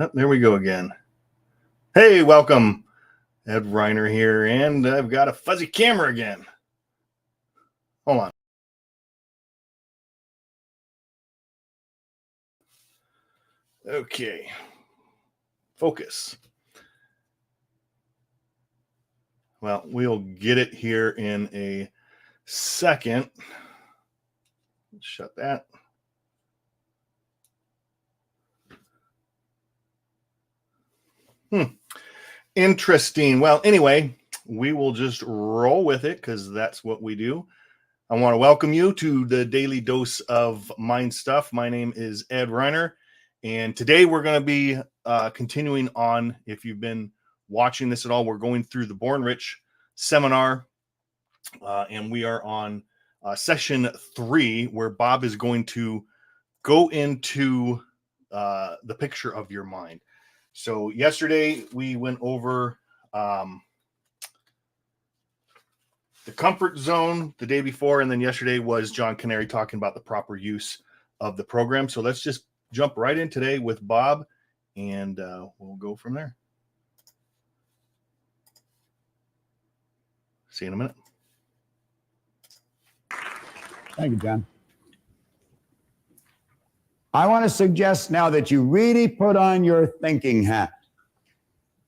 Oh, there we go again. Hey, welcome. Ed Reiner here, and I've got a fuzzy camera again. Hold on. Okay. Focus. Well, we'll get it here in a second. Shut that. Interesting. Well, anyway, we will just roll with it because that's what we do. I want to welcome you to the Daily Dose of Mind Stuff. My name is Ed Reiner, and today we're going to be continuing on. If you've been watching this at all, we're going through the Born Rich seminar, and we are on session 3, where Bob is going to go into the picture of your mind. So yesterday we went over the comfort zone the day before, and then yesterday was John Canary talking about the proper use of the program. So let's just jump right in today with Bob, and we'll go from there. See you in a minute. Thank you, John. I want to suggest now that you really put on your thinking hat.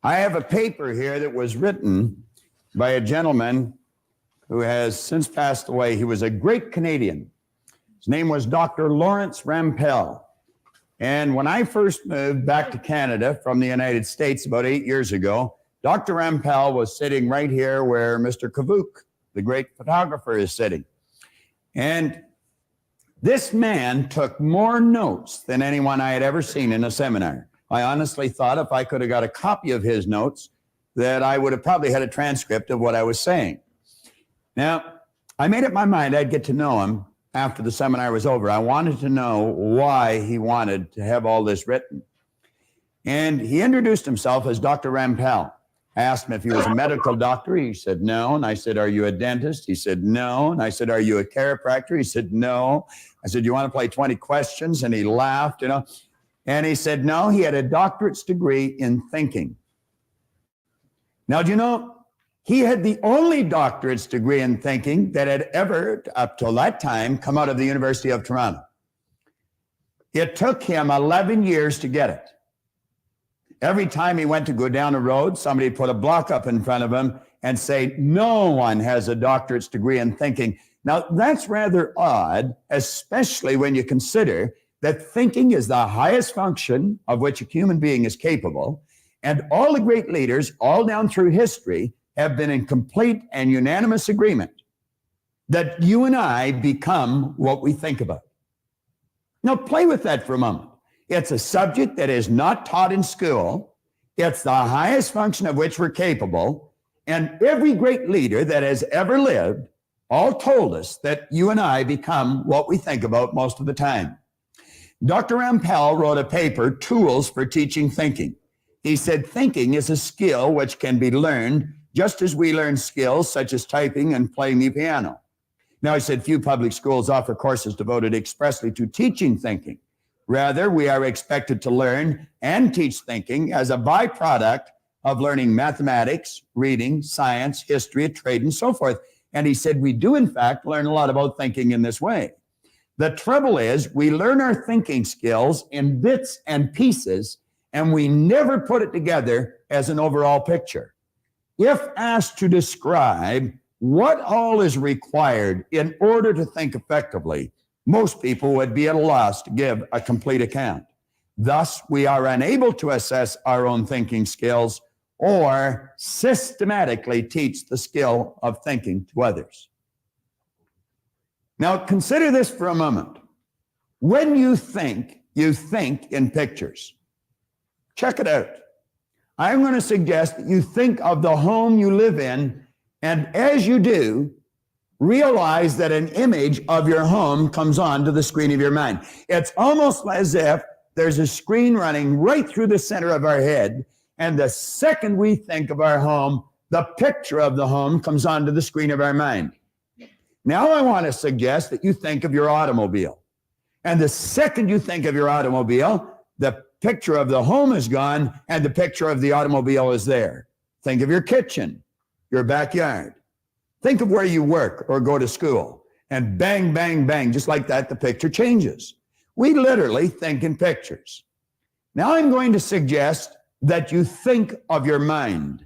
I have a paper here that was written by a gentleman who has since passed away. He was a great Canadian. His name was Dr. Lawrence Rampell. And when I first moved back to Canada from the United States about 8 years ago, Dr. Rampell was sitting right here where Mr. Kavuk, the great photographer, is sitting. And this man took more notes than anyone I had ever seen in a seminar. I honestly thought if I could have got a copy of his notes, that I would have probably had a transcript of what I was saying. Now, I made up my mind I'd get to know him after the seminar was over. I wanted to know why he wanted to have all this written. And he introduced himself as Dr. Rampell. I asked him if he was a medical doctor. He said no. And I said, are you a dentist? He said no. And I said, are you a chiropractor? He said no. I said, you want to play 20 questions? And he laughed, And he said no, he had a doctorate's degree in thinking. Now, do you know, he had the only doctorate's degree in thinking that had ever, up till that time, come out of the University of Toronto. It took him 11 years to get it. Every time he went to go down a road, somebody put a block up in front of him and say, no one has a doctorate's degree in thinking. Now, that's rather odd, especially when you consider that thinking is the highest function of which a human being is capable. And all the great leaders, all down through history, have been in complete and unanimous agreement that you and I become what we think about. Now, play with that for a moment. It's a subject that is not taught in school. It's the highest function of which we're capable. And every great leader that has ever lived all told us that you and I become what we think about most of the time. Dr. Rampell wrote a paper, Tools for Teaching Thinking. He said, thinking is a skill which can be learned just as we learn skills such as typing and playing the piano. Now, he said, few public schools offer courses devoted expressly to teaching thinking. Rather, we are expected to learn and teach thinking as a byproduct of learning mathematics, reading, science, history, trade, and so forth. And he said, we do, in fact, learn a lot about thinking in this way. The trouble is, we learn our thinking skills in bits and pieces, and we never put it together as an overall picture. If asked to describe what all is required in order to think effectively, most people would be at a loss to give a complete account. Thus, we are unable to assess our own thinking skills or systematically teach the skill of thinking to others. Now, consider this for a moment. When you think in pictures. Check it out. I'm going to suggest that you think of the home you live in, and as you do, realize that an image of your home comes onto the screen of your mind. It's almost as if there's a screen running right through the center of our head, and the second we think of our home, the picture of the home comes onto the screen of our mind. Now I want to suggest that you think of your automobile. And the second you think of your automobile, the picture of the home is gone and the picture of the automobile is there. Think of your kitchen, your backyard. Think of where you work or go to school. And bang, bang, bang, just like that, the picture changes. We literally think in pictures. Now I'm going to suggest that you think of your mind.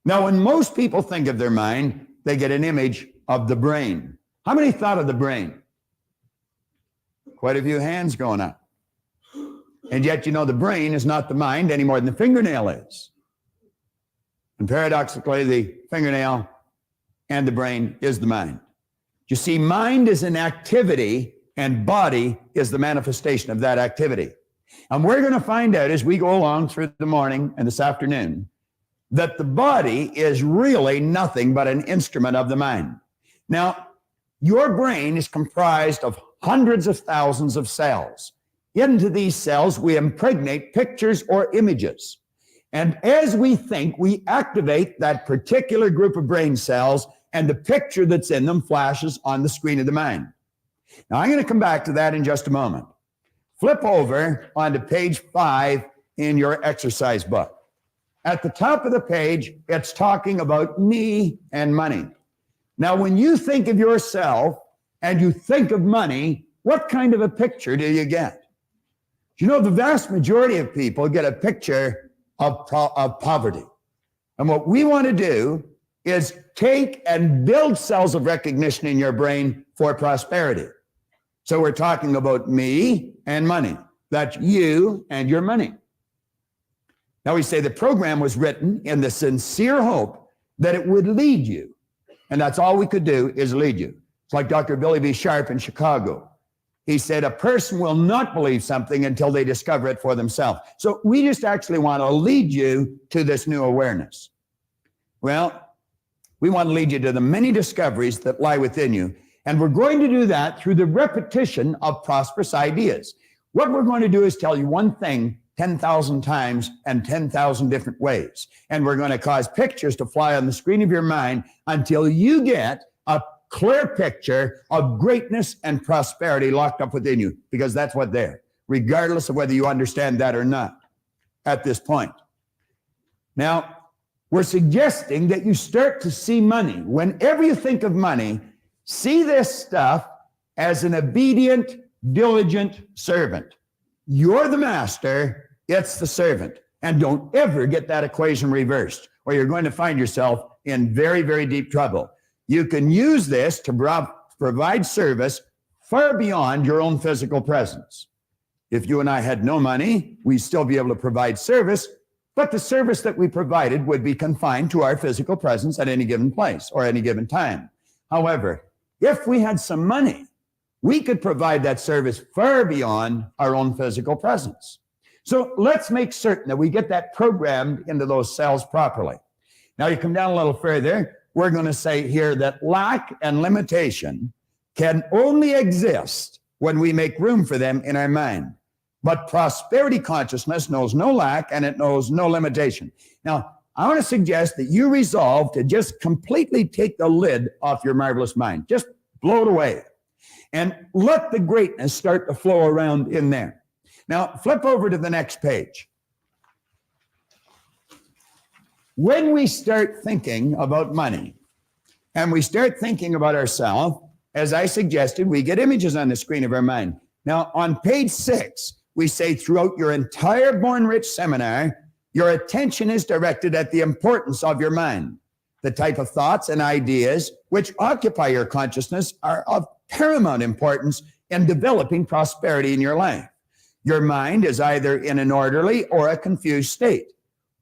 Now, when most people think of their mind, they get an image of the brain. How many thought of the brain? Quite a few hands going up. And yet, you know, the brain is not the mind any more than the fingernail is. And paradoxically, the fingernail and the brain is the mind. You see, mind is an activity and body is the manifestation of that activity. And we're going to find out as we go along through the morning and this afternoon that the body is really nothing but an instrument of the mind. Now, your brain is comprised of hundreds of thousands of cells. Into these cells, we impregnate pictures or images. And as we think, we activate that particular group of brain cells, and the picture that's in them flashes on the screen of the mind. Now, I'm going to come back to that in just a moment. Flip over onto page 5 in your exercise book. At the top of the page, it's talking about me and money. Now, when you think of yourself and you think of money, what kind of a picture do you get? You know, the vast majority of people get a picture of poverty. And what we want to do is take and build cells of recognition in your brain for prosperity. So we're talking about me and money. That's you and your money. Now we say the program was written in the sincere hope that it would lead you. And that's all we could do is lead you. It's like Dr. Billy B. Sharp in Chicago. He said, a person will not believe something until they discover it for themselves. So we just actually want to lead you to this new awareness. Well, we want to lead you to the many discoveries that lie within you. And we're going to do that through the repetition of prosperous ideas. What we're going to do is tell you one thing 10,000 times and 10,000 different ways. And we're going to cause pictures to fly on the screen of your mind until you get a clear picture of greatness and prosperity locked up within you, because that's what they're, regardless of whether you understand that or not at this point. Now, we're suggesting that you start to see money. Whenever you think of money, see this stuff as an obedient, diligent servant. You're the master, it's the servant. And don't ever get that equation reversed, or you're going to find yourself in very, very deep trouble. You can use this to provide service far beyond your own physical presence. If you and I had no money, we'd still be able to provide service, but the service that we provided would be confined to our physical presence at any given place or any given time. However, if we had some money, we could provide that service far beyond our own physical presence. So let's make certain that we get that programmed into those cells properly. Now you come down a little further, we're going to say here that lack and limitation can only exist when we make room for them in our mind. But prosperity consciousness knows no lack and it knows no limitation. Now, I want to suggest that you resolve to just completely take the lid off your marvelous mind. Just blow it away and let the greatness start to flow around in there. Now, flip over to the next page. When we start thinking about money and we start thinking about ourselves, as I suggested, we get images on the screen of our mind. Now, on page 6, we say throughout your entire Born Rich seminar, your attention is directed at the importance of your mind. The type of thoughts and ideas which occupy your consciousness are of paramount importance in developing prosperity in your life. Your mind is either in an orderly or a confused state.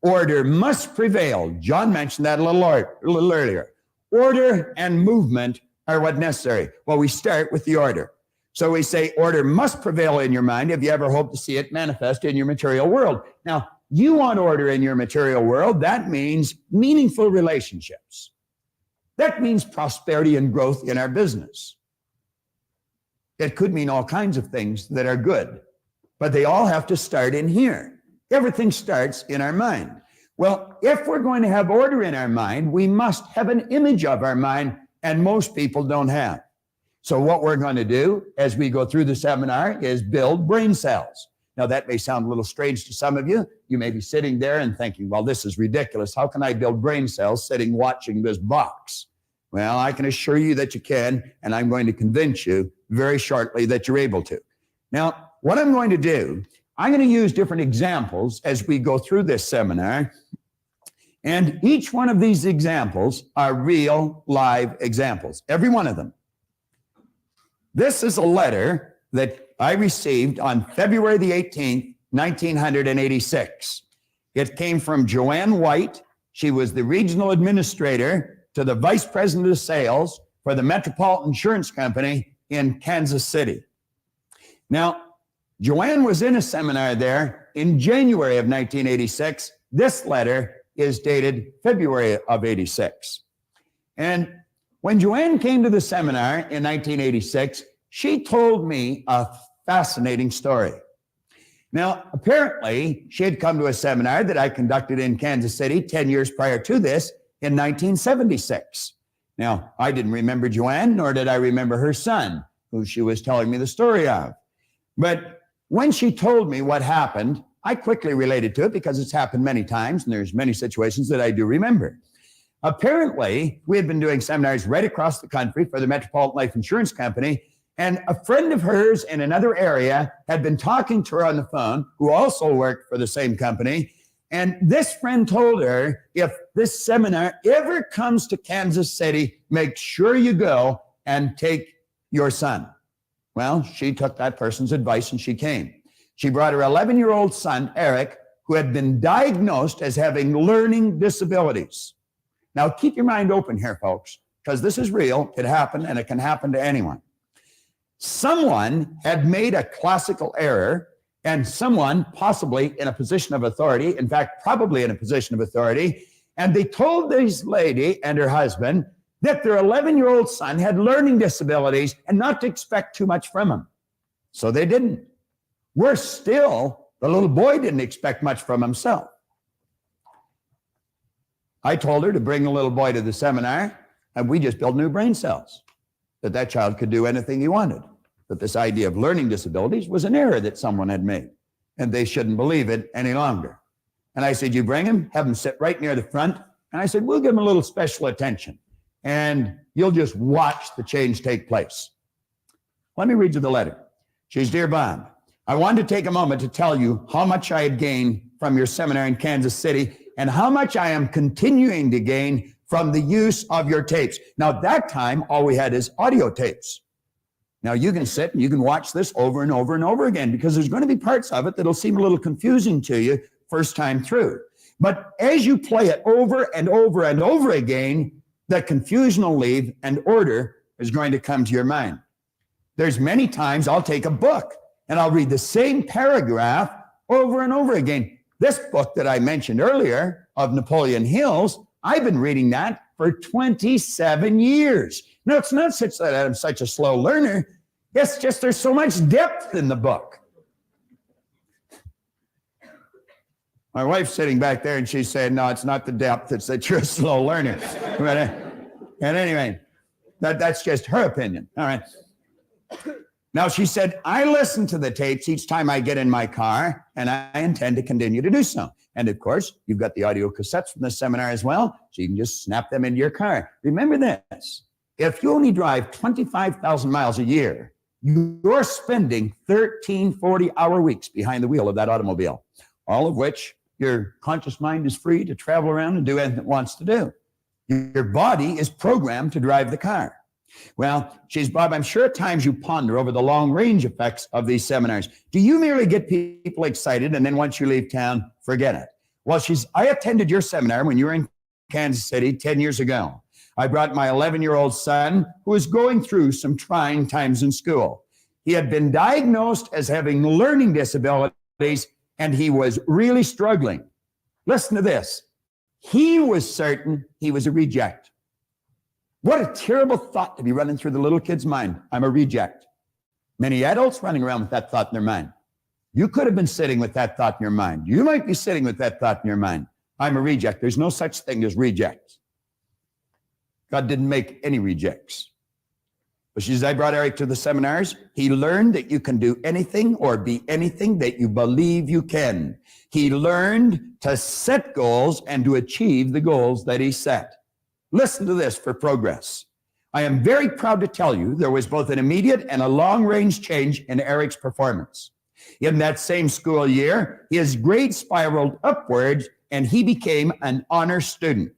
Order must prevail. John mentioned that a little earlier. Order and movement are what necessary. Well, we start with the order. So we say order must prevail in your mind if you ever hope to see it manifest in your material world. Now, you want order in your material world. That means meaningful relationships. That means prosperity and growth in our business. It could mean all kinds of things that are good, but they all have to start in here. Everything starts in our mind. Well, if we're going to have order in our mind, we must have an image of our mind, and most people don't have. So what we're going to do as we go through the seminar is build brain cells. Now, that may sound a little strange to some of you. You may be sitting there and thinking, well, this is ridiculous. How can I build brain cells sitting watching this box? Well, I can assure you that you can, and I'm going to convince you very shortly that you're able to. Now, what I'm going to do, I'm going to use different examples as we go through this seminar, and each one of these examples are real, live examples, every one of them. This is a letter that I received on February the 18th, 1986. It came from Joanne White. She was the regional administrator to the vice president of sales for the Metropolitan Insurance Company in Kansas City. Now, Joanne was in a seminar there in January of 1986. This letter is dated February of 86. And when Joanne came to the seminar in 1986, she told me a fascinating story. Now, apparently, she had come to a seminar that I conducted in Kansas City 10 years prior to this in 1976. Now, I didn't remember Joanne, nor did I remember her son, who she was telling me the story of. But when she told me what happened, I quickly related to it because it's happened many times, and there's many situations that I do remember. Apparently, we had been doing seminars right across the country for the Metropolitan Life Insurance Company, and a friend of hers in another area had been talking to her on the phone, who also worked for the same company. And this friend told her, if this seminar ever comes to Kansas City, make sure you go and take your son. Well, she took that person's advice and she came. She brought her 11-year-old son, Eric, who had been diagnosed as having learning disabilities. Now, keep your mind open here, folks, because this is real. It happened, and it can happen to anyone. Someone had made a classical error, and someone possibly in a position of authority, in fact, probably in a position of authority, and they told this lady and her husband that their 11-year-old son had learning disabilities and not to expect too much from him. So they didn't. Worse still, the little boy didn't expect much from himself. I told her to bring the little boy to the seminar, and we just built new brain cells, that child could do anything he wanted. That this idea of learning disabilities was an error that someone had made, and they shouldn't believe it any longer. And I said, you bring him, have him sit right near the front. And I said, we'll give him a little special attention, and you'll just watch the change take place. Let me read you the letter. She's, Dear Bob, I wanted to take a moment to tell you how much I had gained from your seminar in Kansas City and how much I am continuing to gain from the use of your tapes. Now, at that time, all we had is audio tapes. Now, you can sit and you can watch this over and over and over again because there's going to be parts of it that'll seem a little confusing to you first time through. But as you play it over and over and over again, the confusion will leave and order is going to come to your mind. There's many times I'll take a book and I'll read the same paragraph over and over again. This book that I mentioned earlier of Napoleon Hill's, I've been reading that for 27 years. Now, it's not such that I'm such a slow learner. It's just there's so much depth in the book. My wife's sitting back there and she's saying, no, it's not the depth, it's that you're a slow learner. And anyway, that's just her opinion. All right. Now, she said, I listen to the tapes each time I get in my car, and I intend to continue to do so. And of course, you've got the audio cassettes from the seminar as well, so you can just snap them into your car. Remember this, if you only drive 25,000 miles a year, you're spending 13 40-hour weeks behind the wheel of that automobile, all of which your conscious mind is free to travel around and do anything it wants to do. Your body is programmed to drive the car. Well, she's, Bob, I'm sure at times you ponder over the long range effects of these seminars. Do you merely get people excited and then once you leave town, forget it? Well, I attended your seminar when you were in Kansas City 10 years ago. I brought my 11-year-old son who was going through some trying times in school. He had been diagnosed as having learning disabilities and he was really struggling. Listen to this. He was certain he was a reject. What a terrible thought to be running through the little kid's mind. I'm a reject. Many adults running around with that thought in their mind. You could have been sitting with that thought in your mind. You might be sitting with that thought in your mind. I'm a reject. There's no such thing as rejects. God didn't make any rejects. But she says, I brought Eric to the seminars. He learned that you can do anything or be anything that you believe you can. He learned to set goals and to achieve the goals that he set. Listen to this for progress. I am very proud to tell you there was both an immediate and a long-range change in Eric's performance. In that same school year, his grades spiraled upwards and he became an honor student.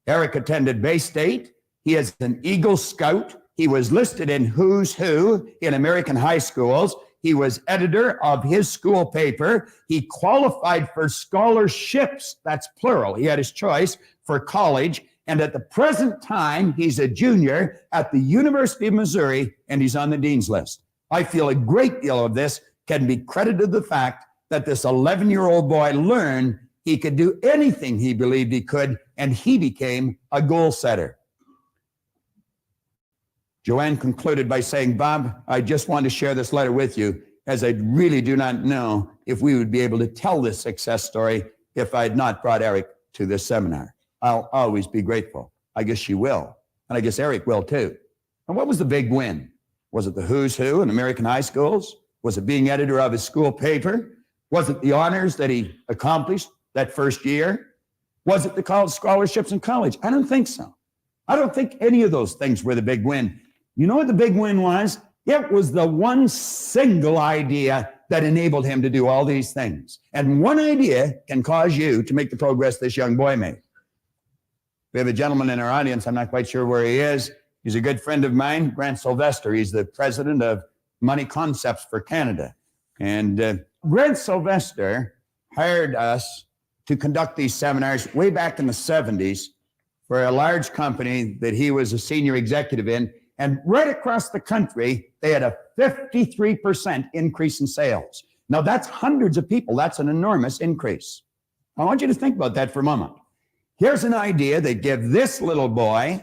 Eric attended Bay State. He is an Eagle Scout. He was listed in Who's Who in American high schools. He was editor of his school paper. He qualified for scholarships, that's plural. He had his choice for college. And at the present time, he's a junior at the University of Missouri, and he's on the dean's list. I feel a great deal of this can be credited to the fact that this 11-year-old boy learned he could do anything he believed he could, and he became a goal setter. Joanne concluded by saying, Bob, I just want to share this letter with you, as I really do not know if we would be able to tell this success story if I had not brought Eric to this seminar. I'll always be grateful. I guess she will. And I guess Eric will too. And what was the big win? Was it the Who's Who in American high schools? Was it being editor of his school paper? Was it the honors that he accomplished that first year? Was it the college scholarships in college? I don't think so. I don't think any of those things were the big win. You know what the big win was? It was the one single idea that enabled him to do all these things. And one idea can cause you to make the progress this young boy made. We have a gentleman in our audience. I'm not quite sure where he is. He's a good friend of mine, Grant Sylvester. He's the president of Money Concepts for Canada. And Grant Sylvester hired us to conduct these seminars way back in the 70s for a large company that he was a senior executive in. And right across the country, they had a 53% increase in sales. Now, that's hundreds of people. That's an enormous increase. I want you to think about that for a moment. Here's an idea that gave this little boy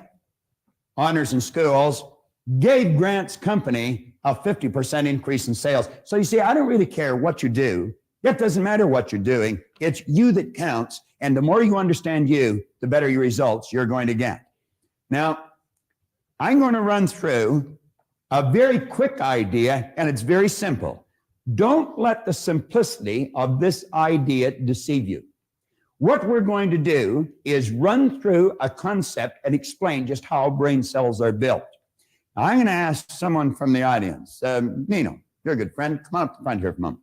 honors in schools, gave Grant's company a 50% increase in sales. So you see, I don't really care what you do. It doesn't matter what you're doing. It's you that counts. And the more you understand you, the better your results you're going to get. Now, I'm going to run through a very quick idea, and it's very simple. Don't let the simplicity of this idea deceive you. What we're going to do is run through a concept and explain just how brain cells are built. Now, I'm going to ask someone from the audience. Nino, you're a good friend. Come on up to the front here for a moment.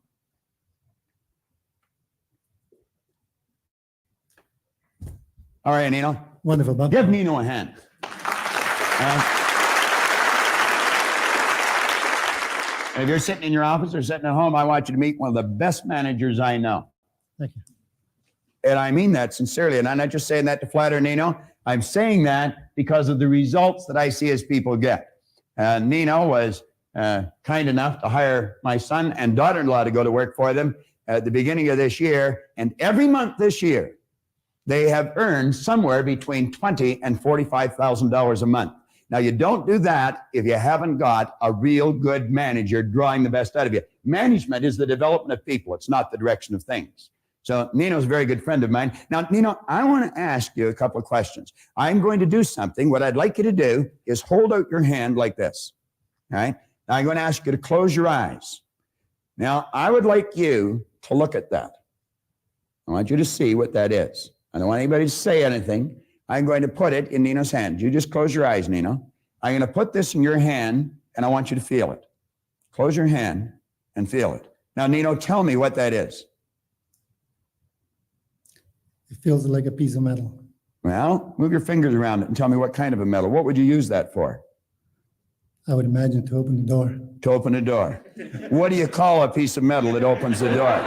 All right, Nino. Wonderful, Bob. Give Nino a hand. If you're sitting in your office or sitting at home, I want you to meet one of the best managers I know. Thank you. And I mean that sincerely. And I'm not just saying that to flatter Nino. I'm saying that because of the results that I see as people get. Nino was kind enough to hire my son and daughter-in-law to go to work for them at the beginning of this year. And every month this year, they have earned somewhere between $20,000 and $45,000 a month. Now, you don't do that if you haven't got a real good manager drawing the best out of you. Management is the development of people. It's not the direction of things. So Nino's a very good friend of mine. Now, Nino, I want to ask you a couple of questions. I'm going to do something. What I'd like you to do is hold out your hand like this. All right? Now, I'm going to ask you to close your eyes. Now, I would like you to look at that. I want you to see what that is. I don't want anybody to say anything. I'm going to put it in Nino's hand. You just close your eyes, Nino. I'm going to put this in your hand, and I want you to feel it. Close your hand and feel it. Now, Nino, tell me what that is. It feels like a piece of metal. Well, move your fingers around it and tell me what kind of a metal. What would you use that for? I would imagine to open the door. To open a door. What do you call a piece of metal that opens the door?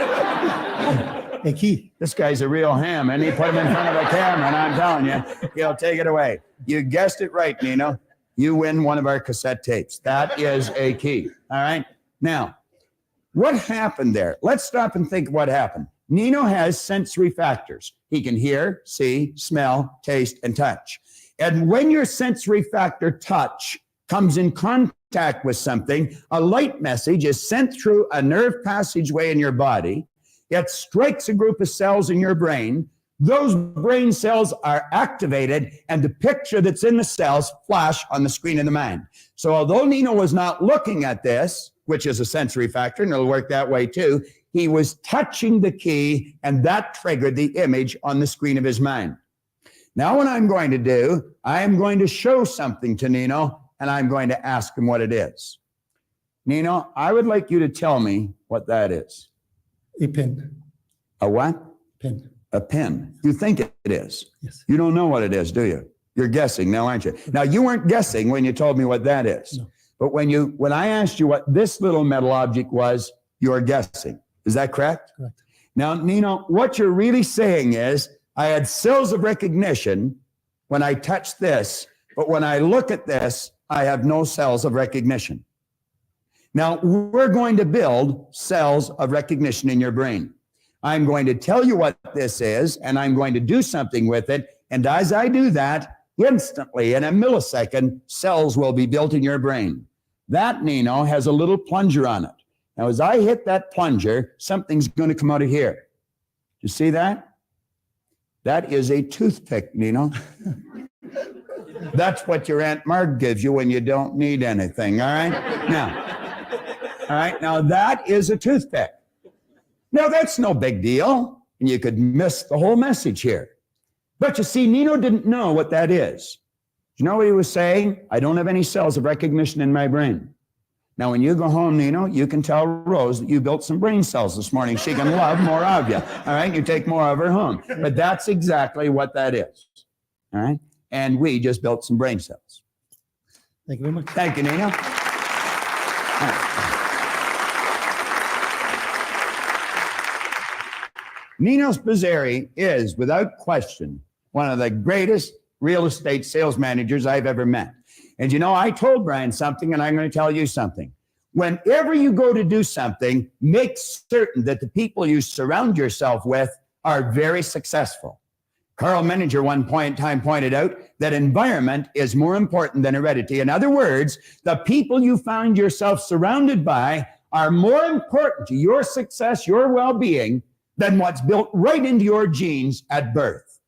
A key. This guy's a real ham, and he put him in front of a camera, and I'm telling you, he'll take it away. You guessed it right, Nino. You win one of our cassette tapes. That is a key. All right? Now, what happened there? Let's stop and think what happened. Nino has sensory factors. He can hear, see, smell, taste, and touch. And when your sensory factor touch comes in contact with something, a light message is sent through a nerve passageway in your body. It strikes a group of cells in your brain. those brain cells are activated and the picture that's in the cells flash on the screen of the mind. So although Nino was not looking at this, which is a sensory factor, and it'll work that way too, he was touching the key, and that triggered the image on the screen of his mind. Now what I'm going to do, I am going to show something to Nino, and I'm going to ask him what it is. Nino, I would like you to tell me what that is. A pin. A what? Pin. A pin. You think it is. Yes. You don't know what it is, do you? You're guessing now, aren't you? Now, you weren't guessing when you told me what that is. No. But when I asked you what this little metal object was, you were guessing. Is that correct? Correct. Now, Nino, what you're really saying is, I had cells of recognition when I touched this, but when I look at this, I have no cells of recognition. Now, we're going to build cells of recognition in your brain. I'm going to tell you what this is, and I'm going to do something with it. And as I do that, instantly, in a millisecond, cells will be built in your brain. That, Nino, has a little plunger on it. Now, as I hit that plunger, something's going to come out of here. You see that? That is a toothpick, Nino. That's what your Aunt Marg gives you when you don't need anything, all right? Now, that is a toothpick. Now, that's no big deal, and you could miss the whole message here. But you see, Nino didn't know what that is. You know what he was saying? I don't have any cells of recognition in my brain. Now, when you go home, Nino, you can tell Rose that you built some brain cells this morning. She can love more of you, all right? You take more of her home. But that's exactly what that is, all right? And we just built some brain cells. Thank you very much. Thank you, Nino. Nino Spizzeri is, without question, one of the greatest real estate sales managers I've ever met. And you know, I told Brian something, and I'm going to tell you something. Whenever you go to do something, make certain that the people you surround yourself with are very successful. Carl Menninger one point in time pointed out that environment is more important than heredity. In other words, the people you find yourself surrounded by are more important to your success, your well-being, than what's built right into your genes at birth.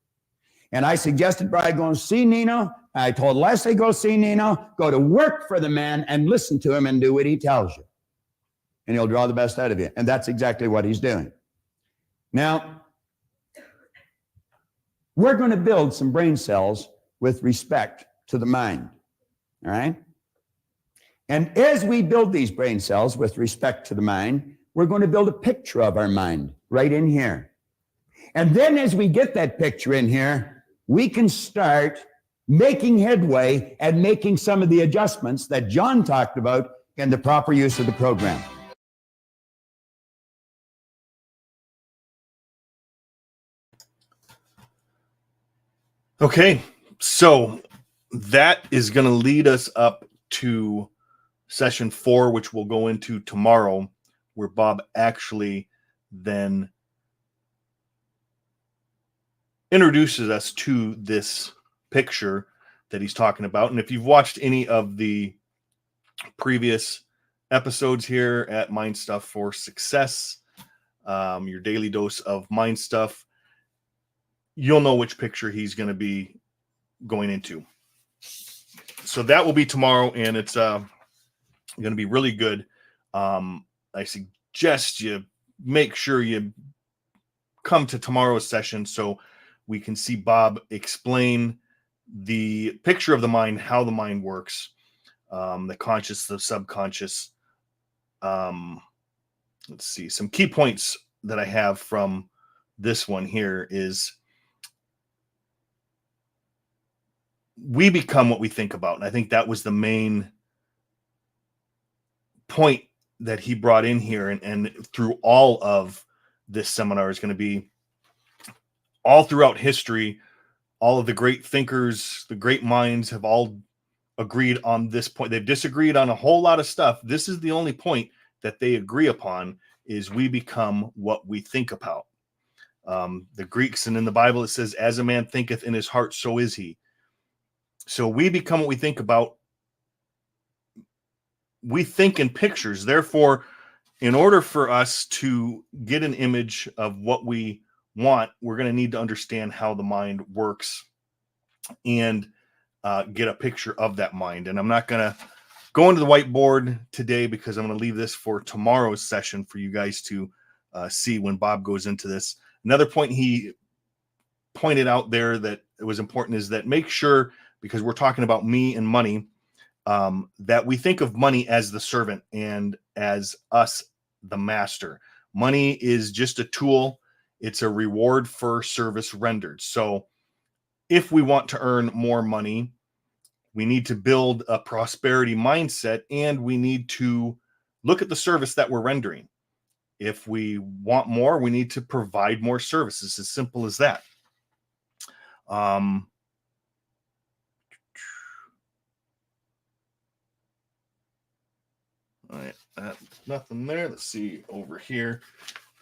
And I suggested Brian go and see Nino. I told Leslie, go see Nino, go to work for the man and listen to him and do what he tells you. And he'll draw the best out of you. And that's exactly what he's doing. Now, we're going to build some brain cells with respect to the mind. All right? And as we build these brain cells with respect to the mind, we're going to build a picture of our mind right in here. And then as we get that picture in here, we can start making headway and making some of the adjustments that John talked about in the proper use of the program. Okay, so that is going to lead us up to session 4, which we'll go into tomorrow, where Bob actually then introduces us to this picture that he's talking about. And if you've watched any of the previous episodes here at Mind Stuff for Success, your daily dose of mind stuff, you'll know which picture he's going to be going into. So that will be tomorrow, and it's going to be really good. I suggest you make sure you come to tomorrow's session so we can see Bob explain the picture of the mind, how the mind works, the conscious, the subconscious. Let's see, some key points that I have from this one here is we become what we think about. And I think that was the main point that he brought in here, and through all of this seminar is going to be all throughout history. All of the great thinkers, the great minds have all agreed on this point. They've disagreed on a whole lot of stuff. This is the only point that they agree upon, is we become what we think about. The Greeks, and in the Bible, it says, as a man thinketh in his heart, so is he. So we become what we think about. We think in pictures. Therefore, in order for us to get an image of what we want, we're going to need to understand how the mind works and get a picture of that mind. And I'm not going to go into the whiteboard today because I'm going to leave this for tomorrow's session for you guys to see when Bob goes into this. Another point he pointed out there that it was important is that make sure, because we're talking about me and money, that we think of money as the servant and as us, the master. Money is just a tool. It's a reward for service rendered. So if we want to earn more money, we need to build a prosperity mindset, and we need to look at the service that we're rendering. If we want more, we need to provide more services. As simple as that. All right, nothing there. Let's see over here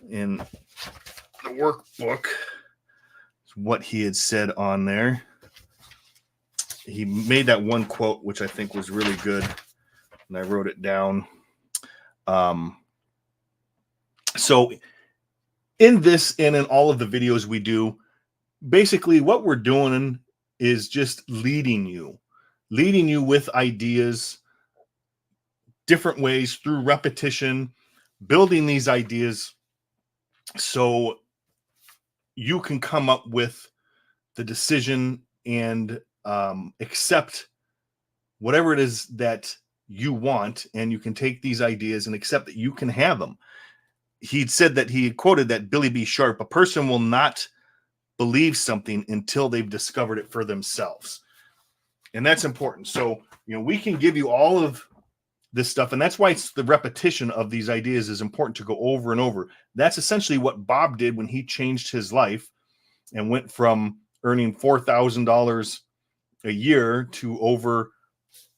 in the workbook what he had said on there. He made that one quote, which I think was really good, and I wrote it down. So in this and in all of the videos we do, basically what we're doing is just leading you with ideas, different ways through repetition, building these ideas so you can come up with the decision and accept whatever it is that you want, and you can take these ideas and accept that you can have them. He'd said that he had quoted that Billy B. Sharp, a person will not believe something until they've discovered it for themselves. And that's important. So, we can give you all of this stuff, and that's why it's the repetition of these ideas is important to go over and over. That's essentially what Bob did when he changed his life and went from earning $4,000 a year to over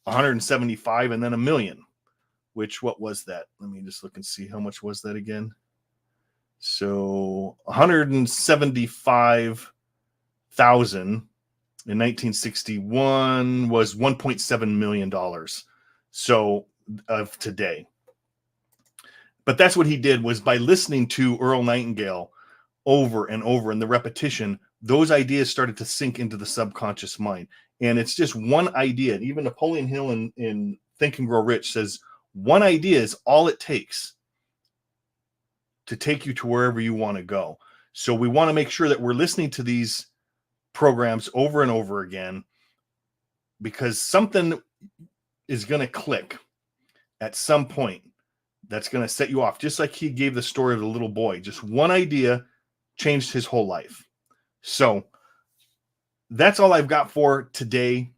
175 and then $1 million, which, what was that? Let me just look and see how much was that again. So 175,000 in 1961 was $1.7 million. So of today. But that's what he did, was by listening to Earl Nightingale over and over, and the repetition, those ideas started to sink into the subconscious mind. And it's just one idea. And even Napoleon Hill in Think and Grow Rich says one idea is all it takes to take you to wherever you want to go. So we want to make sure that we're listening to these programs over and over again, because something is going to click at some point that's going to set you off. Just like he gave the story of the little boy, just one idea changed his whole life. So that's all I've got for today.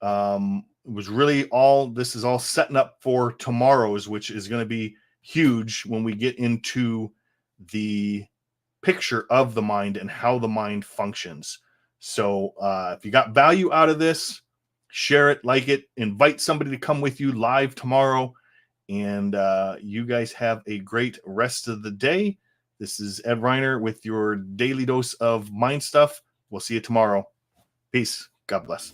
It was really this is all setting up for tomorrow's, which is going to be huge when we get into the picture of the mind and how the mind functions. So if you got value out of this, share it, like it, invite somebody to come with you live tomorrow. And you guys have a great rest of the day. This is Ed Reiner with your daily dose of mind stuff. We'll see you tomorrow. Peace. God bless.